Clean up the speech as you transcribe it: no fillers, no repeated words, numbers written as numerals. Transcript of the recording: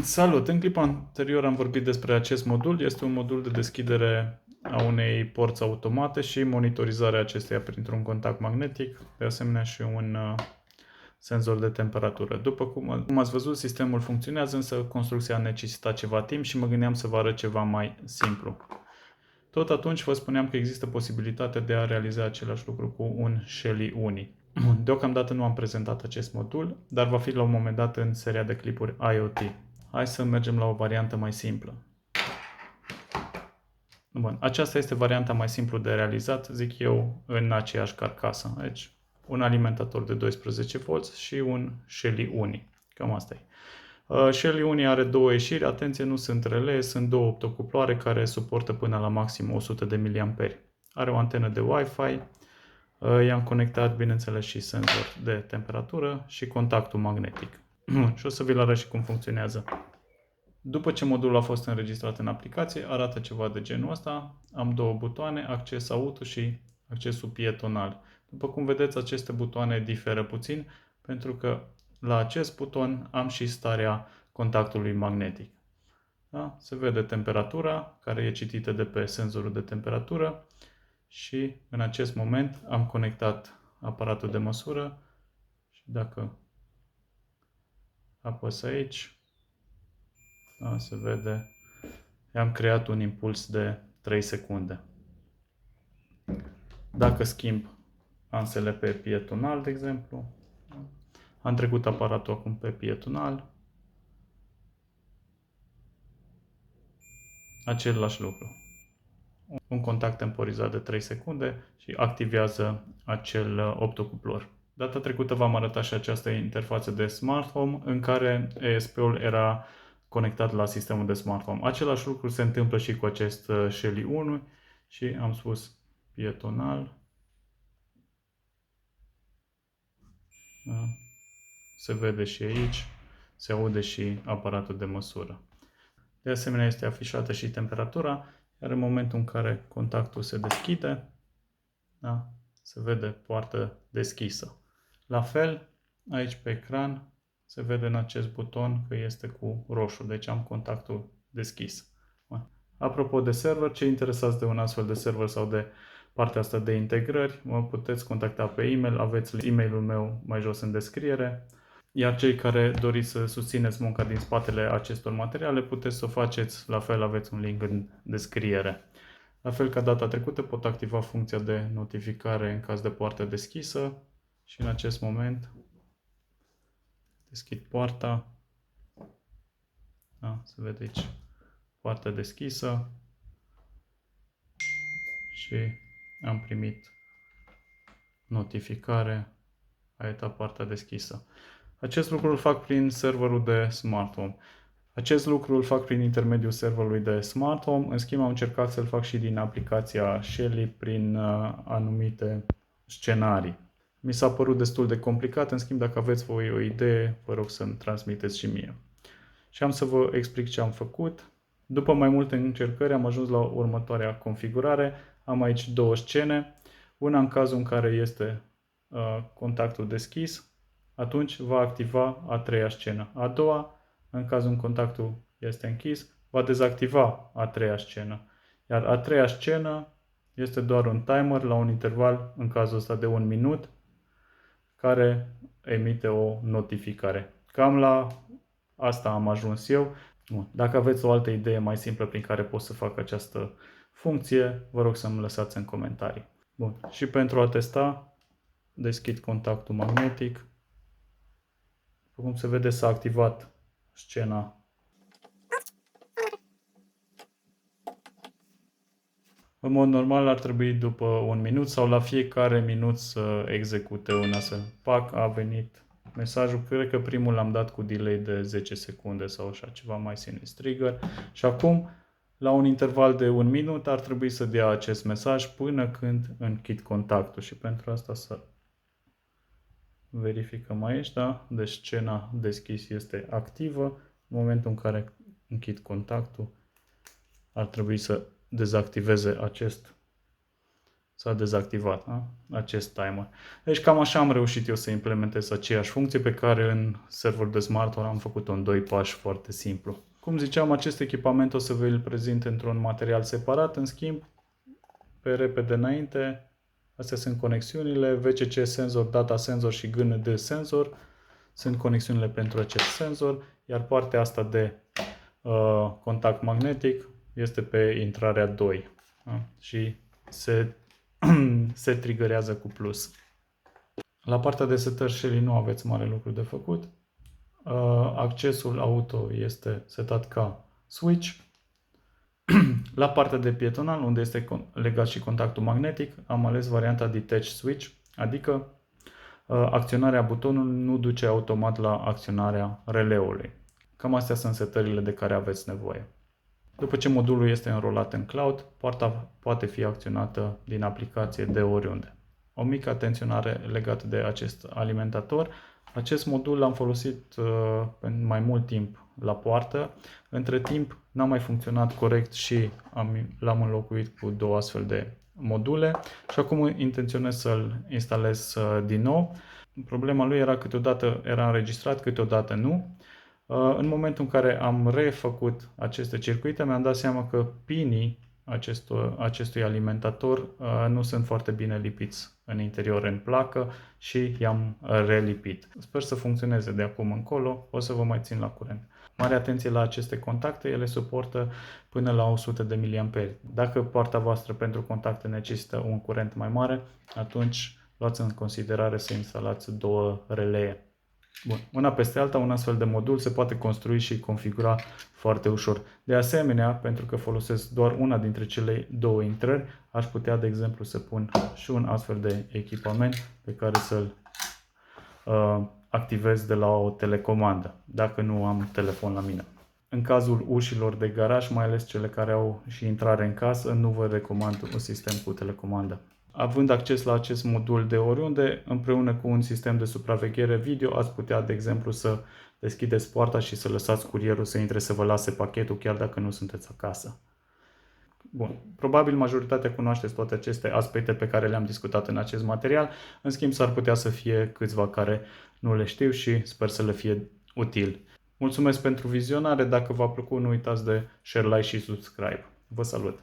Salut! În clipa anterior am vorbit despre acest modul. Este un modul de deschidere a unei porți automate și monitorizarea acesteia printr-un contact magnetic, de asemenea și un senzor de temperatură. După cum ați văzut, sistemul funcționează, însă construcția a necesitat ceva timp și mă gândeam să vă arăt ceva mai simplu. Tot atunci vă spuneam că există posibilitatea de a realiza același lucru cu un Shelly Uni. Deocamdată nu am prezentat acest modul, dar va fi la un moment dat în seria de clipuri IoT. Hai să mergem la o variantă mai simplă. Bun, aceasta este varianta mai simplu de realizat, zic eu, în aceeași carcasă. Deci, un alimentator de 12V și un Shelly Uni. Cam asta e. Shelly Uni are două ieșiri, atenție, nu sunt relee, sunt două optocuploare care suportă până la maxim 100 de mAh. Are o antenă de Wi-Fi, i-am conectat, bineînțeles, și senzor de temperatură și contactul magnetic. Și o să vi-l arăt și cum funcționează. După ce modulul a fost înregistrat în aplicație, arată ceva de genul ăsta. Am două butoane, acces auto și accesul pietonal. După cum vedeți, aceste butoane diferă puțin, pentru că la acest buton am și starea contactului magnetic. Da? Se vede temperatura, care e citită de pe senzorul de temperatură și în acest moment am conectat aparatul de măsură și dacă apăs aici, da, se vede, i-am creat un impuls de 3 secunde. Dacă schimb ansele pe pietonal, de exemplu, am trecut aparatul acum pe pietonal, același lucru. Un contact temporizat de 3 secunde și activează acel optocuplor. Data trecută v-am arătat și această interfață de Smart Home în care ESP-ul era conectat la sistemul de Smart Home. Același lucru se întâmplă și cu acest Shelly 1 și am spus pietonal. Da? Se vede și aici, se aude și aparatul de măsură. De asemenea, este afișată și temperatura, iar în momentul în care contactul se deschide, da, se vede poartă deschisă. La fel, aici pe ecran se vede în acest buton că este cu roșu, deci am contactul deschis. Apropo de server, cei interesați de un astfel de server sau de partea asta de integrări, mă puteți contacta pe e-mail, aveți e-mailul meu mai jos în descriere. Iar cei care doriți să susțineți munca din spatele acestor materiale, puteți să o faceți, la fel aveți un link în descriere. La fel ca data trecută, pot activa funcția de notificare în caz de poartă deschisă și în acest moment deschid poarta. Da, se vede aici poartă deschisă și am primit notificare, a ieșit poarta deschisă. Acest lucru îl fac prin serverul de Smart Home. Acest lucru îl fac prin intermediul serverului de Smart Home. În schimb, am încercat să-l fac și din aplicația Shelly prin anumite scenarii. Mi s-a părut destul de complicat, în schimb, dacă aveți voi o idee, vă rog să-mi transmiteți și mie. Și am să vă explic ce am făcut. După mai multe încercări am ajuns la următoarea configurare. Am aici două scene. Una în cazul în care este contactul deschis, atunci va activa a treia scenă. A doua, în cazul în contactul este închis, va dezactiva a treia scenă. Iar a treia scenă este doar un timer la un interval, în cazul ăsta de 1 minut, care emite o notificare. Cam la asta am ajuns eu. Bun. Dacă aveți o altă idee mai simplă prin care pot să fac această funcție, vă rog să-mi lăsați în comentarii. Bun. Și pentru a testa, deschid contactul magnetic. După cum se vede, s-a activat scena. În mod normal ar trebui după 1 minut sau la fiecare minut să execute un astfel. Pac, a venit mesajul. Cred că primul l-am dat cu delay de 10 secunde sau așa ceva, mai sinus trigger. Și acum, la un interval de 1 minut, ar trebui să dea acest mesaj până când închid contactul. Și pentru asta să verificăm aici, da? Deci scena deschis este activă. În momentul în care închid contactul, ar trebui să dezactiveze acest s-a dezactivat, da? Acest timer. Deci cam așa am reușit eu să implementez aceeași funcție pe care în serverul de SmartHome am făcut-o în 2 pași foarte simplu. Cum ziceam, acest echipament o să vă îl prezint într-un material separat, în schimb, pe repede înainte, astea sunt conexiunile, VCC senzor, data senzor și GND senzor, sunt conexiunile pentru acest senzor, iar partea asta de contact magnetic este pe intrarea 2, da? Și se triggerează cu plus. La partea de setări Shelly nu aveți mare lucru de făcut. Accesul auto este setat ca switch. La partea de pietonal, unde este legat și contactul magnetic, am ales varianta detach switch, adică acționarea butonului nu duce automat la acționarea releului. Cam astea sunt setările de care aveți nevoie. După ce modulul este înrolat în cloud, poarta poate fi acționată din aplicație de oriunde. O mică atenționare legată de acest alimentator. Acest modul l-am folosit în mai mult timp la poartă. Între timp n-a mai funcționat corect și l-am înlocuit cu 2 astfel de module și acum intenționez să-l instalez din nou. Problema lui era câteodată era înregistrat, câteodată nu. În momentul în care am refăcut aceste circuite, mi-am dat seama că pinii acestui alimentator nu sunt foarte bine lipiți în interior, în placă, și i-am relipit. Sper să funcționeze de acum încolo, o să vă mai țin la curent. Mare atenție la aceste contacte, ele suportă până la 100 de mA. Dacă poarta voastră pentru contacte necesită un curent mai mare, atunci luați în considerare să instalați 2 relee. Bun. Una peste alta, un astfel de modul se poate construi și configura foarte ușor. De asemenea, pentru că folosesc doar una dintre cele 2 intrări, aș putea, de exemplu, să pun și un astfel de echipament pe care să-l activez de la o telecomandă, dacă nu am telefon la mine. În cazul ușilor de garaj, mai ales cele care au și intrare în casă, nu vă recomand un sistem cu telecomandă. Având acces la acest modul de oriunde, împreună cu un sistem de supraveghere video, ați putea, de exemplu, să deschideți poarta și să lăsați curierul să intre să vă lase pachetul, chiar dacă nu sunteți acasă. Bun, probabil majoritatea cunoașteți toate aceste aspecte pe care le-am discutat în acest material. În schimb, s-ar putea să fie câțiva care nu le știu și sper să le fie util. Mulțumesc pentru vizionare, dacă v-a plăcut nu uitați de share, like și subscribe. Vă salut!